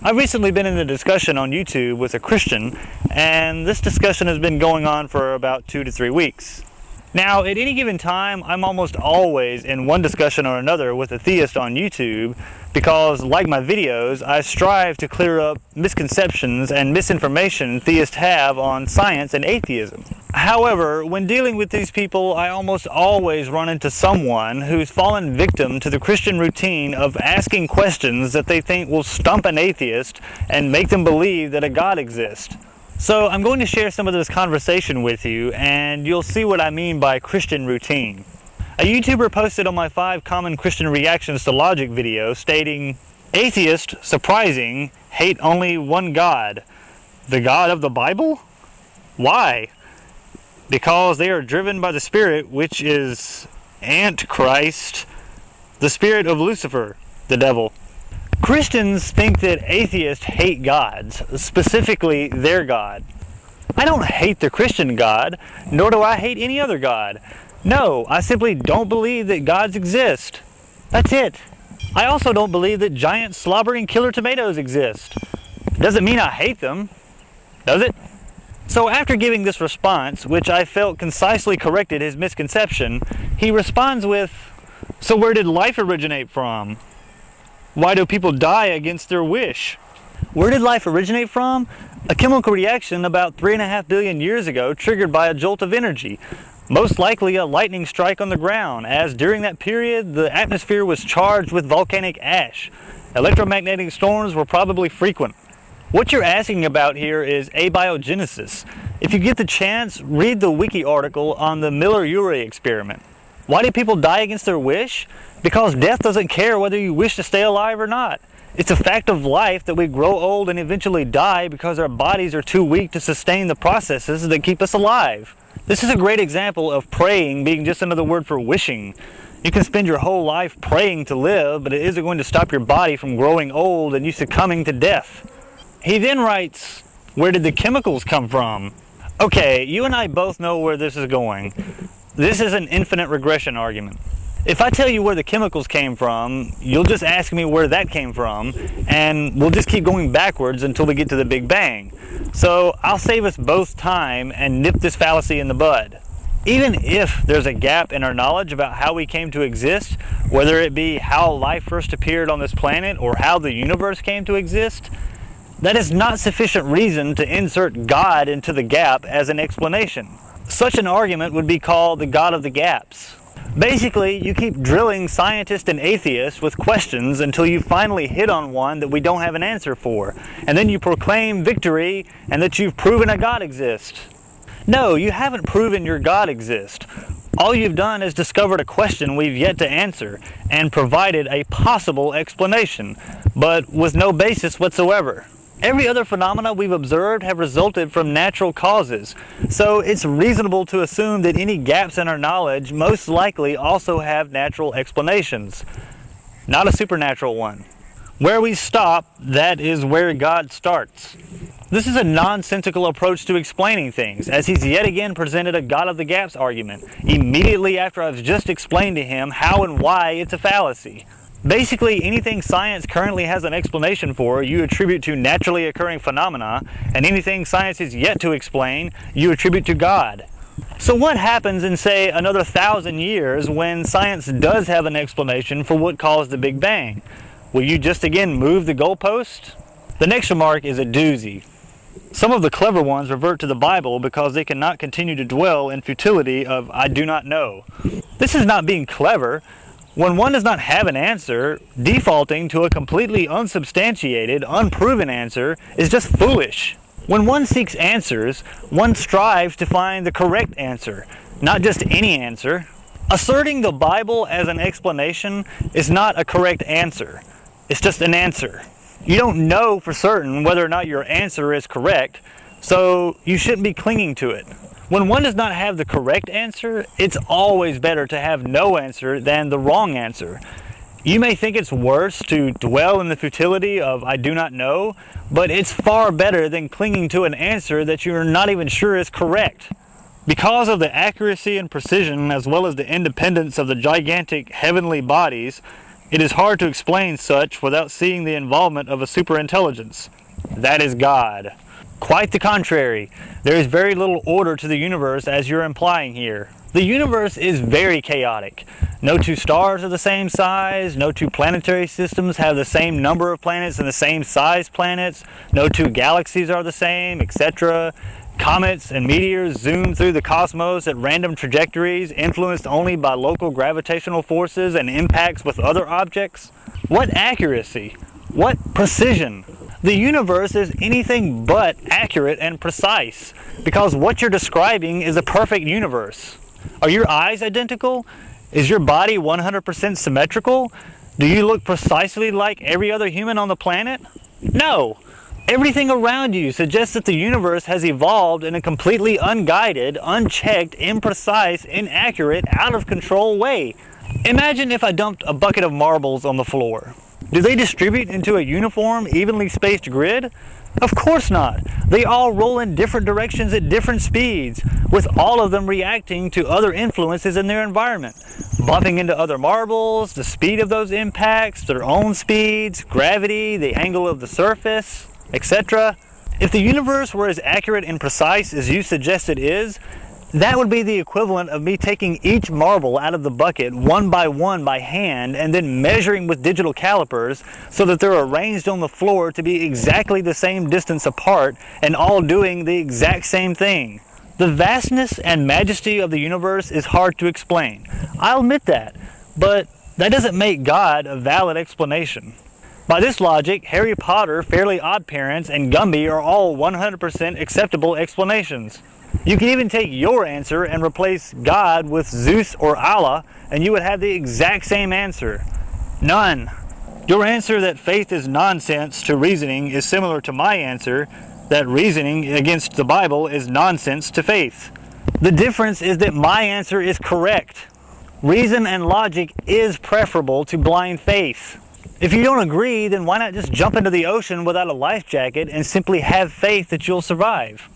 I've recently been in a discussion on YouTube with a Christian, and this discussion has been going on for about 2 to 3 weeks. Now, at any given time, I'm almost always in one discussion or another with a theist on YouTube because, like my videos, I strive to clear up misconceptions and misinformation theists have on science and atheism. However, when dealing with these people, I almost always run into someone who's fallen victim to the Christian routine of asking questions that they think will stump an atheist and make them believe that a God exists. So I'm going to share some of this conversation with you, and you'll see what I mean by Christian routine. A YouTuber posted on my 5 common Christian reactions to logic video stating, "Atheists, surprising, hate only one God. The God of the Bible? Why? Because they are driven by the spirit which is Antichrist, the spirit of Lucifer, the devil." Christians think that atheists hate gods, specifically their God. I don't hate the Christian God, nor do I hate any other God. No, I simply don't believe that gods exist. That's it. I also don't believe that giant slobbering killer tomatoes exist. Doesn't mean I hate them, does it? So after giving this response, which I felt concisely corrected his misconception, he responds with, "So where did life originate from? Why do people die against their wish?" Where did life originate from? A chemical reaction about 3.5 billion years ago triggered by a jolt of energy. Most likely a lightning strike on the ground, as during that period the atmosphere was charged with volcanic ash. Electromagnetic storms were probably frequent. What you're asking about here is abiogenesis. If you get the chance, read the wiki article on the Miller-Urey experiment. Why do people die against their wish? Because death doesn't care whether you wish to stay alive or not. It's a fact of life that we grow old and eventually die because our bodies are too weak to sustain the processes that keep us alive. This is a great example of praying being just another word for wishing. You can spend your whole life praying to live, but it isn't going to stop your body from growing old and you succumbing to death. He then writes, "Where did the chemicals come from?" Okay, you and I both know where this is going. This is an infinite regression argument. If I tell you where the chemicals came from, you'll just ask me where that came from, and we'll just keep going backwards until we get to the Big Bang. So I'll save us both time and nip this fallacy in the bud. Even if there's a gap in our knowledge about how we came to exist, whether it be how life first appeared on this planet or how the universe came to exist, that is not sufficient reason to insert God into the gap as an explanation. Such an argument would be called the God of the gaps. Basically, you keep drilling scientists and atheists with questions until you finally hit on one that we don't have an answer for, and then you proclaim victory and that you've proven a God exists. No, you haven't proven your God exists. All you've done is discovered a question we've yet to answer and provided a possible explanation, but with no basis whatsoever. Every other phenomena we've observed have resulted from natural causes, so it's reasonable to assume that any gaps in our knowledge most likely also have natural explanations, not a supernatural one. Where we stop, that is where God starts. This is a nonsensical approach to explaining things, as he's yet again presented a God of the gaps argument, immediately after I've just explained to him how and why it's a fallacy. Basically, anything science currently has an explanation for, you attribute to naturally occurring phenomena, and anything science is yet to explain, you attribute to God. So what happens in, say, another 1,000 years when science does have an explanation for what caused the Big Bang? Will you just again move the goalpost? The next remark is a doozy. Some of the clever ones revert to the Bible because they cannot continue to dwell in futility of "I do not know." This is not being clever. When one does not have an answer, defaulting to a completely unsubstantiated, unproven answer is just foolish. When one seeks answers, one strives to find the correct answer, not just any answer. Asserting the Bible as an explanation is not a correct answer. It's just an answer. You don't know for certain whether or not your answer is correct, so you shouldn't be clinging to it. When one does not have the correct answer, it's always better to have no answer than the wrong answer. You may think it's worse to dwell in the futility of "I do not know," but it's far better than clinging to an answer that you're not even sure is correct. Because of the accuracy and precision, as well as the independence of the gigantic heavenly bodies, It is hard to explain such without seeing the involvement of a superintelligence. That is God. Quite the contrary. There is very little order to the universe as you're implying here. The universe is very chaotic. No two stars are the same size, no two planetary systems have the same number of planets and the same size planets, no two galaxies are the same, etc. Comets and meteors zoom through the cosmos at random trajectories influenced only by local gravitational forces and impacts with other objects. What accuracy? What precision? The universe is anything but accurate and precise because what you're describing is a perfect universe. Are your eyes identical? Is your body 100% symmetrical? Do you look precisely like every other human on the planet? No! Everything around you suggests that the universe has evolved in a completely unguided, unchecked, imprecise, inaccurate, out-of-control way. Imagine if I dumped a bucket of marbles on the floor. Do they distribute into a uniform, evenly spaced grid? Of course not. They all roll in different directions at different speeds, with all of them reacting to other influences in their environment, bumping into other marbles, the speed of those impacts, their own speeds, gravity, the angle of the surface, etc. If the universe were as accurate and precise as you suggest it is, that would be the equivalent of me taking each marble out of the bucket one by hand and then measuring with digital calipers so that they're arranged on the floor to be exactly the same distance apart and all doing the exact same thing. The vastness and majesty of the universe is hard to explain. I'll admit that, but that doesn't make God a valid explanation. By this logic, Harry Potter, Fairly Odd Parents, and Gumby are all 100% acceptable explanations. You can even take your answer and replace God with Zeus or Allah, and you would have the exact same answer. None. Your answer that faith is nonsense to reasoning is similar to my answer that reasoning against the Bible is nonsense to faith. The difference is that my answer is correct. Reason and logic is preferable to blind faith. If you don't agree, then why not just jump into the ocean without a life jacket and simply have faith that you'll survive?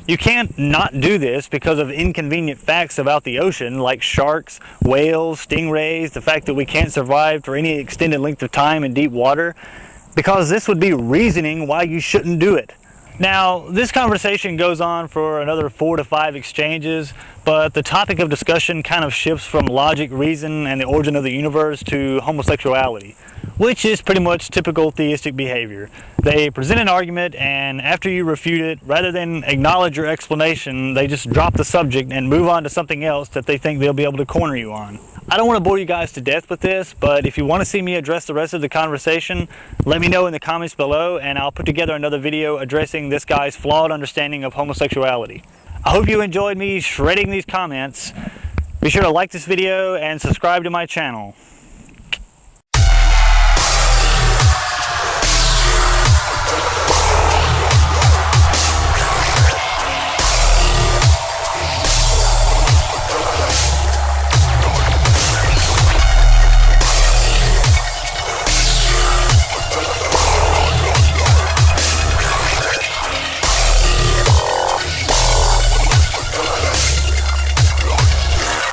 You can't not do this because of inconvenient facts about the ocean like sharks, whales, stingrays, the fact that we can't survive for any extended length of time in deep water, because this would be reasoning why you shouldn't do it. Now, this conversation goes on for another 4 to 5 exchanges, but the topic of discussion kind of shifts from logic, reason, and the origin of the universe to homosexuality, which is pretty much typical theistic behavior. They present an argument, and after you refute it, rather than acknowledge your explanation, they just drop the subject and move on to something else that they think they'll be able to corner you on. I don't want to bore you guys to death with this, but if you want to see me address the rest of the conversation, let me know in the comments below, and I'll put together another video addressing this guy's flawed understanding of homosexuality. I hope you enjoyed me shredding these comments. Be sure to like this video and subscribe to my channel.